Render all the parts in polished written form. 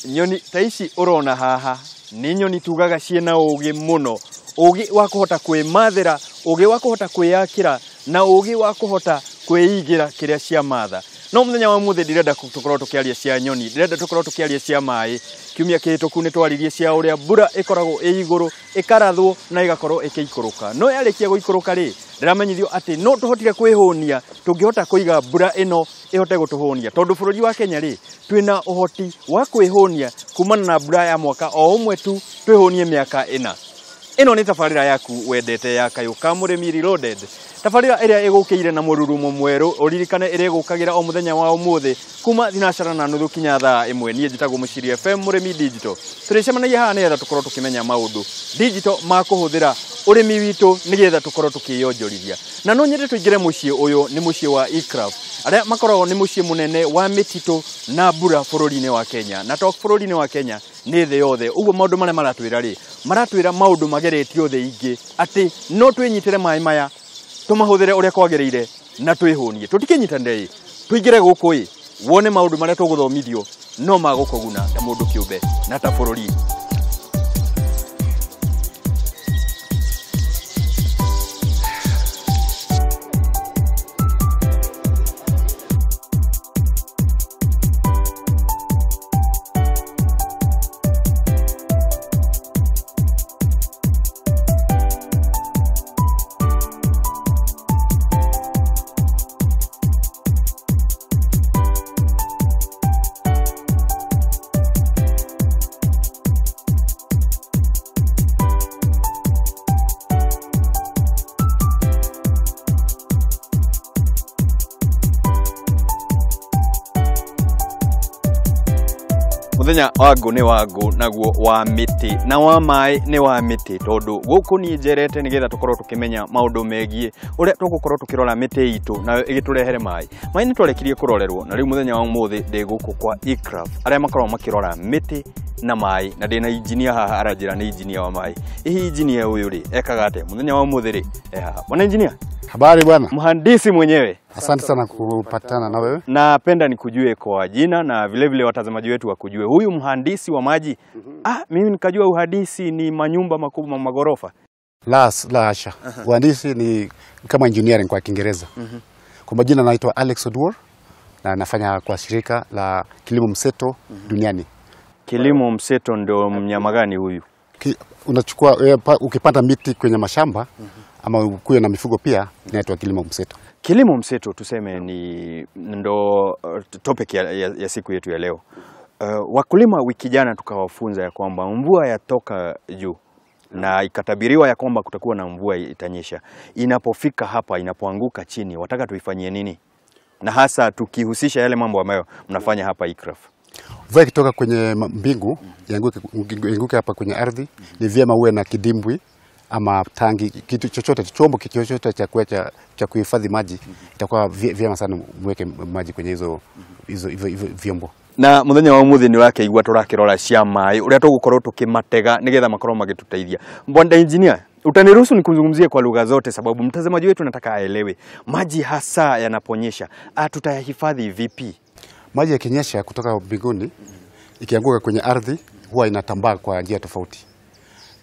nyoni taici urona haha ni nyoni tugaga ciena ugi muno, ugi wa kuhota kwĩmathĩra, ugi wa kuhota kwĩyakĩra na ugi wa kuhota kwĩigira kiria cia matha. No muthenya wa muthe ndirenda tukorwo tukiaria cia nyoni, ndirenda tukorwo tukiaria cia mai. Kiumia kihituku ni twaririe cia uria mbura ikoragwo iguru, ikarathwo na igakorwo ikiikuruka. No yarikia guikuruka ri, ndiramenyithio ati no tuhotire kwihunia, tungihota kuiga mbura ino ihote gutuhunia. Tondu bururi wa Kenya ri, twina uhoti wa kwihunia kumana na mbura ya mwaka o umwe tu, twihunie miaka ina. Ino ni tabarira yaku wendete ya Kayuka Murimi Reloaded. Tabarira iria igukiire na mururumo mweru, uririkane iria igukagira o muthenya wa umuthi kuma thinacara na nuthu kinya thaa imwe. Nie njitagwo Muciiri FM Murimi Digital. Turicemanagia haha nigetha tukorwo tukimenya maundu digital ma kuhuthira urimi witu nigetha tukorwo tukiyonjorithia. Na no nyende tuingire mucii uyu ni mucii wa Ecraft. Aria makoragwo ni mucii munene wa mititu na mbura bururi-ini wa Kenya. Na to bururi-ini wa Kenya ni thi yothe. Uguo maundu maria maratwira ri, maratwira maundu mageretio thi ingi ati no twinyitire mai maya tumahuthire uria kwagiriire na twihunie. Tutikinyitanire tuingire guku wone maundu maria tuguthomithio no magukuguna ta mundu kiumbe na ta bururi. Muthenya wangu ni wangu naguo wa miti na wa mai ni wa miti, tondu guku ni njerete nigetha tukorwo tukimenya maundu megie uria tugukorwo tukirora miti itu na igiturehere mai ni twarekirie kurorerwo. Na riu muthenya wa umuthi ndi guku kwa Ecraft aria makorwo makirora miti na mai, na ndina engineer haha aranjira ni engineer wa mai. Ihi engineer uyu ri ekaga ate muthenya wa umuthi ri haha? Bwana engineer, habari bwana. Mhandisi mwenyewe, asante sana kupatana na wewe. Napenda nikujue kwa jina na vile vile watazamaji wetu wakujue. Huyu mhandisi wa maji, mimi nikajua uhandisi ni manyumba makubwa, magorofa. La hasha. Uhandisi ni kama engineering kwa Kiingereza. Kwa majina naitwa Alex Oduor na nafanya kwa shirika la kilimo mseto duniani. Kilimo mseto ndio mnyama gani huyu? Unachukua ukipanda miti kwenye mashamba ama ukuwe na mifugo pia, inaitwa kilimo mseto. Kilimo mseto tuseme ni ndo topic ya siku yetu ya leo. Wakulima wiki jana tukawafunza ya kwamba mvua yatoka juu na ikatabiriwa ya kwamba kutakuwa na mvua itanyesha. Inapofika hapa, inapoanguka chini, wataka tuifanyie nini? Na hasa tukihusisha yale mambo ambayo mnafanya hapa Ecraft. Mvua ikitoka kwenye mbingu ianguke hapa kwenye ardhi, ni vyema uwe na kidimbwi ama tangi, kitu chochote, chombo chochote cha kuhifadhi maji. Itakuwa vyema sana mweke maji kwenye hizo vyombo. Na muthenya wa umuthi ni wake igwa turakirora cia mai uria tugukorwo tukimatega nigetha makorwo magituteithia. Bwana engineer, utaniruhusu nikuzungumzie kwa lugha zote, sababu mtazamaji wetu nataka aelewe maji hasa yanaponyesha tutayahifadhi vipi? Maji yakinyesha kutoka mbinguni ikianguka kwenye ardhi huwa inatambaa kwa njia tofauti.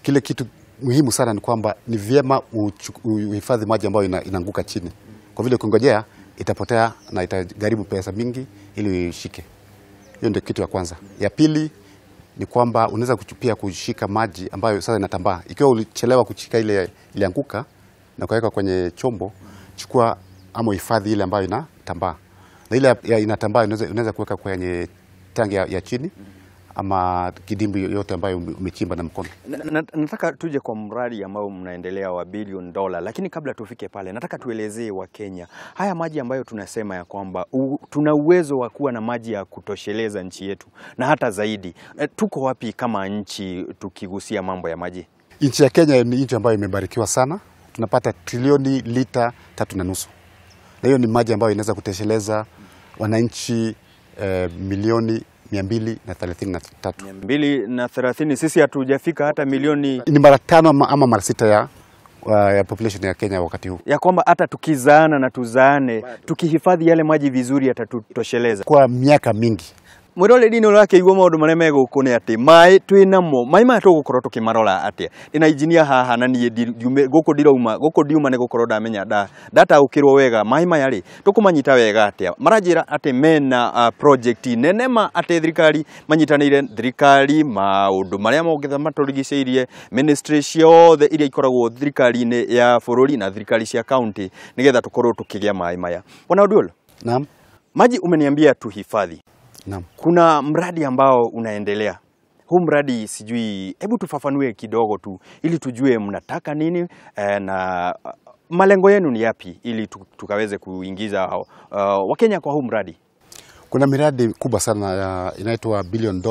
Kile kitu muhimu sana ni kwamba ni vyema uhifadhi maji ambayo inaanguka chini. Kwa vile ukingojea itapotea na itagharimu pesa mingi ili uishike. Hiyo ndio kitu ya kwanza. Ya pili ni kwamba unaweza kuchupia kushika maji ambayo sasa inatambaa. Ikiwa ulichelewa kushika ile ilianguka na kuweka kwenye chombo, chukua ama hifadhi ile ambayo inatambaa. Na ile inatambaa unaweza kuweka kwenye tangi ya chini ama kidimbi yote ambayo umechimba na mkono. Nataka tuje kwa mradi ambao mnaendelea wa $1 billion, lakini kabla tufike pale nataka tuelezee wa Kenya haya maji ambayo tunasema ya kwamba tuna uwezo wa kuwa na maji ya kutosheleza nchi yetu na hata zaidi. Tuko wapi kama nchi tukigusia mambo ya maji? Nchi ya Kenya ni nchi ambayo imebarikiwa sana. Tunapata trilioni lita 3.5. Na hiyo ni maji ambayo inaweza kutosheleza wananchi milioni 233. 230. Sisi hatujafika hata milioni. Ni mara 5 ama mara 6 ya population ya Kenya wakati huu. Ya kwamba hata tukizaana na tuzaane, tukihifadhi yale maji vizuri yatatutosheleza kwa miaka mingi. Mwiroreri ni urakeigua maundu maria meguku ni ati mai twinamo mai ma tugukorwo tukimarora atia ina engineer haha na nie guku diuma ni gukorwo ndamenya data ukirwo wega mai maya ri tukumanyita wega atia maranjira ati mena project nenema ati thirikari manyitanire thirikari maundu maria mongitha maturigiceirie ministry ciothe iria ikoragwo thirikari-ini ya bururi na thirikari cia county nigetha tukorwo tukigia mai maya. Bwana Oduol, naam, maji umeniambia tuhifadhi. Naam. Kuna mradi ambao unaendelea. Huu mradi sijui, hebu tufafanue kidogo tu ili tujue mnataka nini na malengo yenu ni yapi ili tukaweze kuingiza Wakenya kwa huu mradi. Kuna miradi kubwa sana inaitwa $1 billion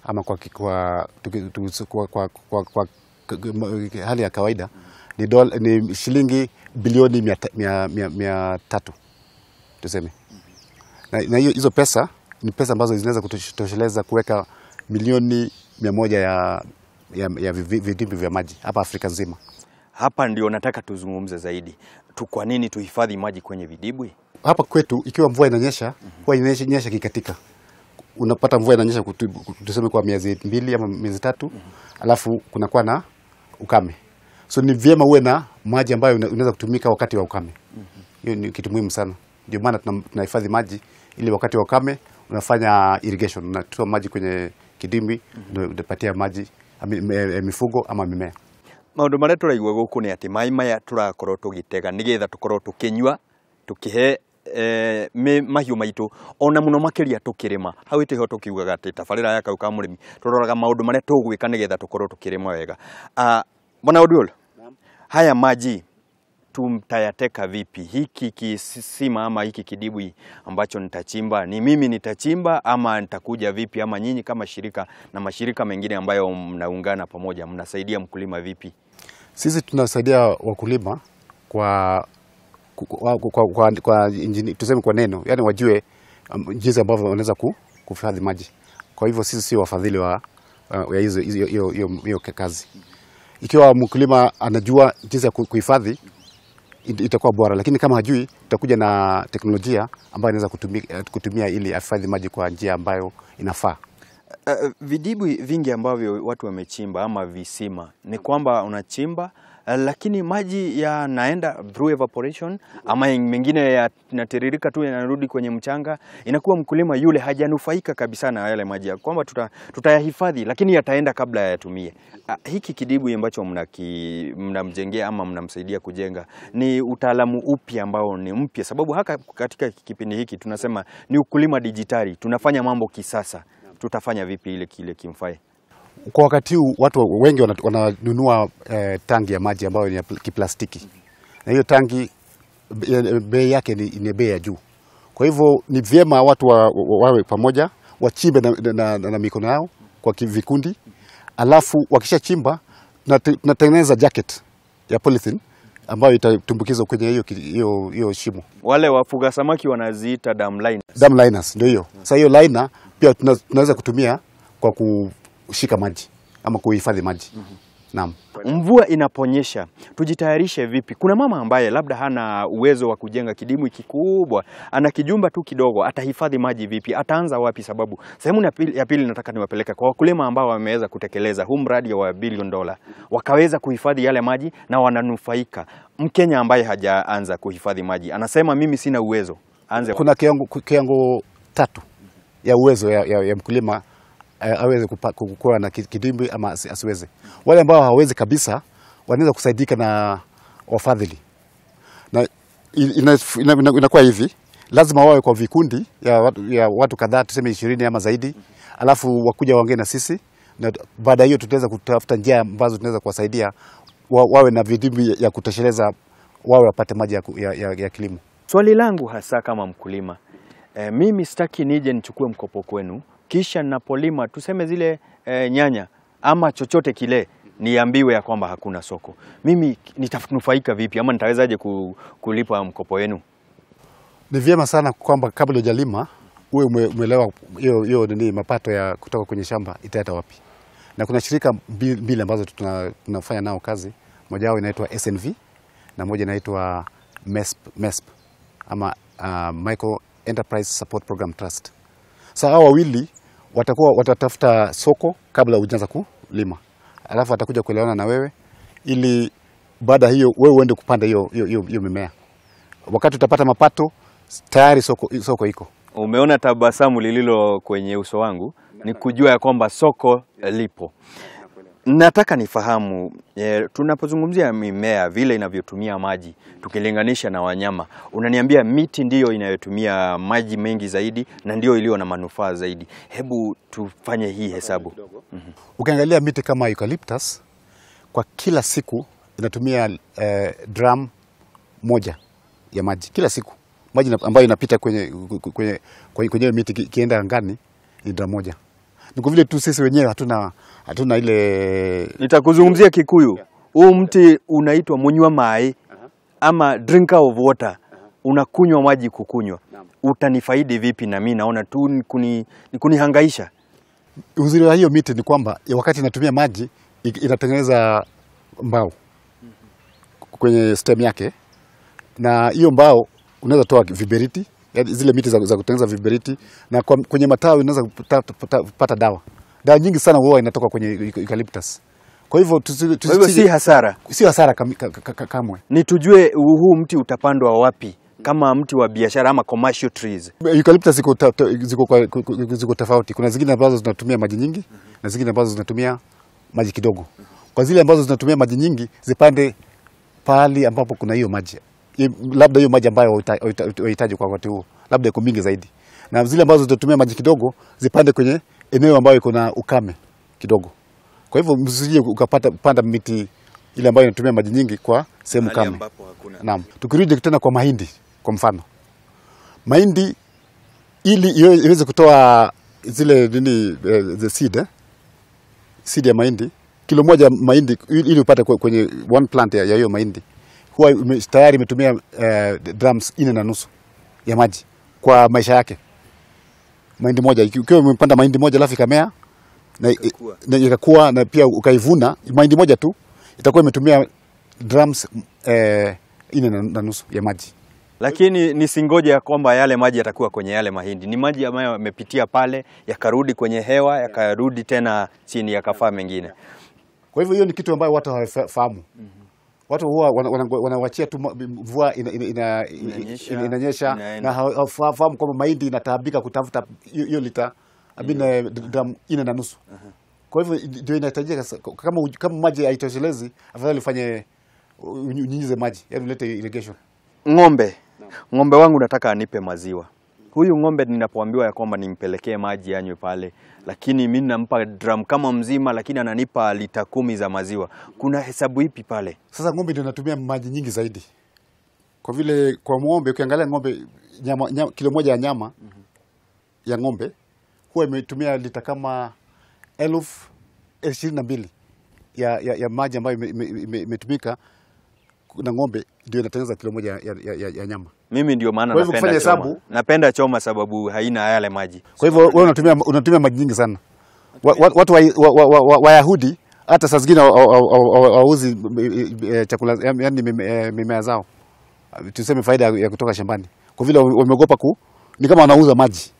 ama kwa hali ya kawaida ni shilingi bilioni 300 tuseme. Na hizo pesa ni pesa ambazo zinaweza kutosheleza kuweka milioni 100 ya vidimbwi vya maji hapa Afrika nzima. Hapa ndio nataka tuzungumze zaidi. Kwa nini tuhifadhi maji kwenye vidimbwi? Hapa kwetu ikiwa mvua inanyesha, huwa inanyesha kikatika. Unapata mvua inanyesha tuseme kwa miezi 2 ama miezi 3, alafu kunakuwa na ukame. So ni vyema uwe na maji ambayo unaweza kutumika wakati wa ukame. Hiyo ni kitu muhimu sana. Ndio maana tunahifadhi maji ili wakati wa ukame unafanya irrigation, unatoa maji kwenye kidimbwi ndio unapatia maji mifugo ama mimea. Maundu maria turaigua guku ni ati mai maya turakorwo tugitega nigetha tukorwo tukinywa tukihe mahiu maitu ona muno makiria tukirima hau itiho tukiugaga ati tabarira ya kau ka murimi turoraga maundu maria tugwika nigetha tukorwo tukirima wega. Bwana Oduol, haya maji tumtayateka vipi? Hiki kisima ama hiki kidimbwi ambacho nitachimba ni mimi nitachimba ama nitakuja vipi, ama nyinyi kama shirika na mashirika mengine ambayo mnaungana pamoja mnasaidia mkulima vipi? Sisi tunasaidia wakulima kwa tuseme kwa neno, yani wajue jinsi ambavyo wanaweza kuhifadhi maji. Kwa hivyo sisi sio wafadhili wa hiyo kazi. Ikiwa mkulima anajua jinsi ya kuhifadhi itakuwa bora, lakini kama hajui tutakuja na teknolojia ambayo inaweza kutumia ili ahifadhi maji kwa njia ambayo inafaa. Vidimbwi vingi ambavyo watu wamechimba ama visima ni kwamba unachimba lakini maji yanaenda through evaporation ama mengine yanatiririka tu yanarudi kwenye mchanga, inakuwa mkulima yule hajanufaika kabisa na yale maji, kwamba tutayahifadhi lakini yataenda kabla yatumie. Hiki kidimbwi ambacho mnamjengea ama mnamsaidia kujenga ni utaalamu upi ambao ni mpya? Sababu haka katika kipindi hiki tunasema ni ukulima dijitali, tunafanya mambo kisasa. Tutafanya vipi ile kile kimfae? Kwa wakati huu watu wengi wananunua tangi ya maji ambayo ni ya kiplastiki. Na hiyo tangi bei yake ni bei ya juu. Kwa hivyo ni vyema watu wawe pamoja, wachimbe na mikono yao kwa vikundi. Alafu wakishachimba tunatengeneza jacket ya polythene ambayo itatumbukizwa kwenye hiyo shimo. Wale wafuga samaki wanaziita dam liners. Dam liners ndio hiyo. Sasa hiyo liner pia tunaweza kutumia kwa kushika maji ama kuhifadhi maji. Naam. Mvua inaponyesha, tujitayarishe vipi? Kuna mama ambaye labda hana uwezo wa kujenga kidimbwi kikubwa, ana kijumba tu kidogo, atahifadhi maji vipi? Ataanza wapi? Sababu sehemu ya pili nataka niwapeleke kwa wakulima ambao wameweza kutekeleza huu mradi wa $1 billion, wakaweza kuhifadhi yale maji na wananufaika. Mkenya ambaye hajaanza kuhifadhi maji anasema mimi sina uwezo. Anze. Kuna kiwango 3 ya uwezo ya mkulima aweze kuwa na kidimbwi ama asiweze. Wale ambao hawawezi kabisa wanaweza kusaidika na wafadhili. Na inakuwa hivi, lazima wawe kwa vikundi ya watu kadhaa, tuseme 20 ama zaidi, alafu wakuja waongee na sisi, na baada hiyo tutaweza kutafuta njia ambazo tunaweza kuwasaidia wawe na vidimbwi ya kutosheleza, wawe wapate maji ya kilimo. Swali langu hasa kama mkulima, mimi sitaki nije nichukue mkopo kwenu kisha ninapolima tuseme zile nyanya ama chochote kile niambiwe ya kwamba hakuna soko. Mimi nitanufaika vipi ama nitawezaje kulipa mkopo wenu? Ni vyema sana kwamba kabla hujalima uwe umeelewa hiyo nini mapato ya kutoka kwenye shamba itaenda wapi. Na kuna shirika mbili ambazo tunafanya nao kazi. Moja wao inaitwa SNV na moja inaitwa MESP ama Micro Enterprise Support Program Trust. Sasa hao wawili watatafuta soko kabla hujaanza kulima. Alafu atakuja kuelewana na wewe ili baada hiyo wewe uende kupanda hiyo mimea. Wakati utapata mapato tayari soko iko. Umeona tabasamu lililo kwenye uso wangu, ni kujua ya kwamba soko lipo. Nataka nifahamu, tunapozungumzia mimea vile inavyotumia maji tukilinganisha na wanyama, unaniambia miti ndiyo inayotumia maji mengi zaidi na ndiyo iliyo na manufaa zaidi. Hebu tufanye hii hesabu. Ukiangalia miti kama eucalyptus kwa kila siku inatumia drum moja ya maji kila siku. Maji ambayo inapita kwenye miti kienda angani ni drum moja. Ni kwa vile tu sisi wenyewe hatuna ile. Nitakuzungumzia Kikuyu. Huu mti unaitwa munywa mai ama drinker of water. Unakunywa maji kukunywa. Utanifaidi vipi? Na mimi naona tu ni kunihangaisha. Uzuri wa hiyo miti ni kwamba wakati inatumia maji inatengeneza mbao kwenye stem yake, na hiyo mbao unaweza toa viberiti, yaani zile miti za kutengeneza viberiti, na kwenye matawi unaweza kupata dawa nyingi sana huwa inatoka kwenye eucalyptus. Kwa hivyo si hasara. Si hasara kamwe. Ni tujue huu mti utapandwa wapi kama mti wa biashara ama commercial trees. Eucalyptus ziko tofauti. Kuna zingine ambazo zinatumia maji nyingi na zingine ambazo zinatumia maji kidogo. Kwa zile ambazo zinatumia maji nyingi zipande pahali ambapo kuna hiyo maji. Labda hiyo maji ambayo unahitaji kwa wakati huo, labda iko mingi zaidi. Na zile ambazo zinatumia maji kidogo zipande kwenye eneo ambayo iko na ukame kidogo. Kwa hivyo msije ukapanda miti ile ambayo inatumia maji nyingi kwa sehemu kame. Naam. Tukirudi tena kwa mahindi kwa mfano. Mahindi ili iweze kutoa zile the seed ya mahindi, kilo moja mahindi ili upate kwenye one plant ya hiyo mahindi huwa tayari imetumia drums 4.5 ya maji kwa maisha yake. Mahindi moja ukiwa umepanda mahindi moja alafu ikamea na ikakuwa na pia ukaivuna mahindi moja tu itakuwa imetumia drums 4.5 ya maji. Lakini nisingoje kwamba yale maji yatakuwa kwenye yale mahindi. Ni maji ambayo yamepitia pale yakarudi kwenye hewa yakarudi tena chini yakafaa mengine. Kwa hivyo hiyo ni kitu ambayo watu hawafahamu. Watu huwa wanawachia tu mvua inanyesha na hawafahamu kwamba mahindi inataabika kutafuta hiyo lita drum 4.5. Kwa hivyo ndio inahitajika kama maji haitoshelezi, afadhali ufanye unyunyize maji, yaani ulete irrigation. Ng'ombe wangu nataka anipe maziwa. Huyu ng'ombe ninapoambiwa ya kwamba nimpelekee maji anywe pale, lakini mimi nampa drum kama mzima lakini ananipa lita 10 za maziwa. Kuna hesabu ipi pale? Sasa ng'ombe ndio anatumia maji nyingi zaidi. Kwa vile kwa ng'ombe ukiangalia ng'ombe kilo moja ya nyama ya ng'ombe huwa imetumia lita kama 22,000 ya maji ambayo imetumika na ng'ombe ndio inatengeneza kilo moja ya nyama. Mimi ndio maana napenda choma sababu haina yale maji. Kwa hivyo wewe unatumia maji nyingi sana. Watu Wayahudi hata saa zingine wauzi chakula, yani mimea zao, tuseme faida ya kutoka shambani, kwa vile wameogopa ni kama wanauza maji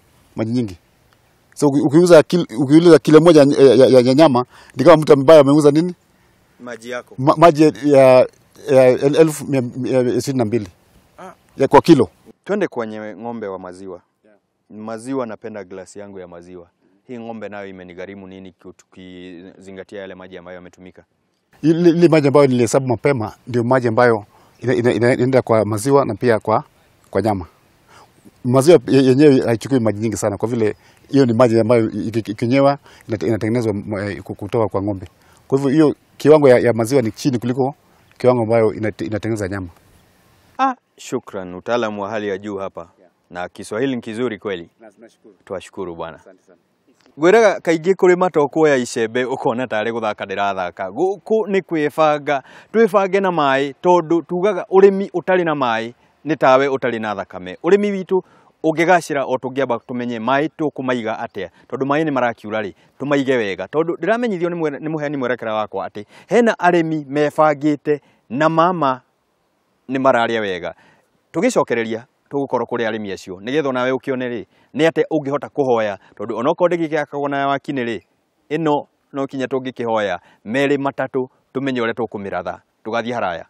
nyingi. So ukiuza kilo moja ya nyama ni kama mtu ambaye ameuza nini? Maji yako. Maji ya 1,022 ya kwa kilo. Twende kwenye ng'ombe wa maziwa. Maziwa, napenda glasi yangu ya maziwa. Hii ng'ombe nayo imenigharimu nini tukizingatia yale maji ambayo yametumika? Ile maji ambayo nilihesabu mapema ndio maji ambayo inaenda kwa maziwa na pia kwa nyama. Maziwa yenyewe haichukui maji nyingi sana kwa vile hiyo ni maji ambayo ikinyewa inatengenezwa kutoka kwa ng'ombe. Kwa hivyo hiyo kiwango ya maziwa ni chini kuliko kiwango ambayo inatengeneza nyama. Shukran, utaalamu wa hali ya juu hapa. Na Kiswahili ni kizuri kweli. Twashukuru bwana. Gwiraga kaingĩ kũrĩ matoko ya icembe ukona tarĩ guthaka ndĩrathaka. Gũkũ nĩ kwĩbanga, twĩbange na maĩ tondu tugaga ũrĩmi ũtarĩ na maĩ nĩ tawe ũtarĩ na thakame. Ũrĩmi witũ ũngĩgacĩra o tũngĩamba tũmenye maĩ tũkũmaiga atĩa, tondu maĩ nĩ marakiura rĩ, tũmaige wega. Tondu ndĩramenyithio nĩ mũheani mwerekera wakwa atĩ hena arĩmi mebangĩte na mama nĩ mararĩa wega. Tũgĩcokereria tugukorwo kuri arimi acio nigetha nawe ukione ri ni ate ungihota kuhoya tondu onoko ndigikakagwo na wakinĩ ri ino no kinya tungikihoya meri matatu tumenye uria tukumiratha tugathie haraya.